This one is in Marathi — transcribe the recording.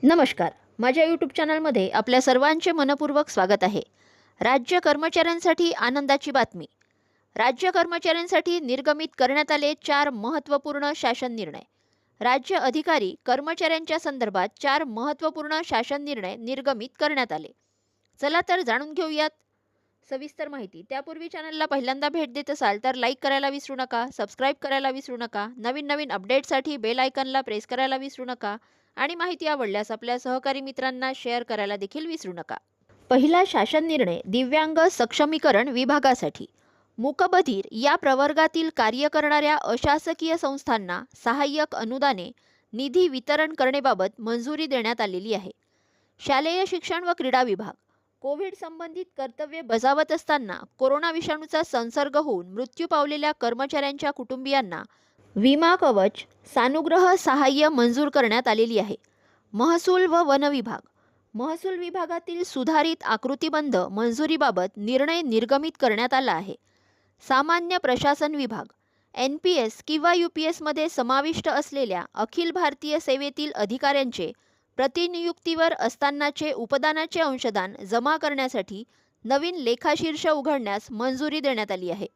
नमस्कार. माझ्या यूट्यूब चॅनलमध्ये आपल्या सर्वांचे मनपूर्वक स्वागत आहे. राज्य कर्मचाऱ्यांसाठी आनंदाची बातमी. राज्य कर्मचाऱ्यांसाठी निर्गमित करण्यात आले 4 महत्त्वपूर्ण शासन निर्णय. राज्य अधिकारी कर्मचाऱ्यांच्या संदर्भात 4 महत्त्वपूर्ण शासन निर्णय निर्गमित करण्यात आले. चला तर जाणून घेऊयात सविस्तर माहिती. त्यापूर्वी चॅनलला पहिल्यांदा भेट देत असाल तर लाईक करायला विसरू नका, सबस्क्राईब करायला विसरू नका, नवीन अपडेटसाठी बेल आयकॉनला प्रेस करायला विसरू नका आणि माहिती आवडल्यास आपल्या सहकारी मित्रांना शेअर करायला देखील विसरू नका. पहिला शासन निर्णय दिव्यांग सक्षमीकरण विभागासाठी. मूकबधीर या प्रवर्गातील कार्य करणाऱ्या अशासकीय संस्थांना सहाय्यक अनुदाने निधी वितरण करण्याबाबत मंजुरी देण्यात आलेली आहे. शालेय शिक्षण व क्रीडा विभाग. कोविड संबंधित कर्तव्ये बजावत असताना कोरोना विषाणूचा संसर्ग होऊन मृत्यू पावलेल्या कर्मचाऱ्यांच्या कुटुंबियांना विमा कवच सानुग्रह सहाय्य मंजूर करण्यात आलेली आहे. महसूल व वन विभाग. महसूल विभागातील सुधारित आकृतिबंध मंजुरीबाबत निर्णय निर्गमित करण्यात आला आहे. सामान्य प्रशासन विभाग. NPS किंवा UPS मध्ये समाविष्ट असलेल्या अखिल भारतीय सेवेतील अधिकाऱ्यांचे प्रतिनियुक्तीवर असतानाचे उपदानाचे अंशदान जमा करण्यासाठी नवीन लेखाशीर्ष उघडण्यास मंजुरी देण्यात आली आहे.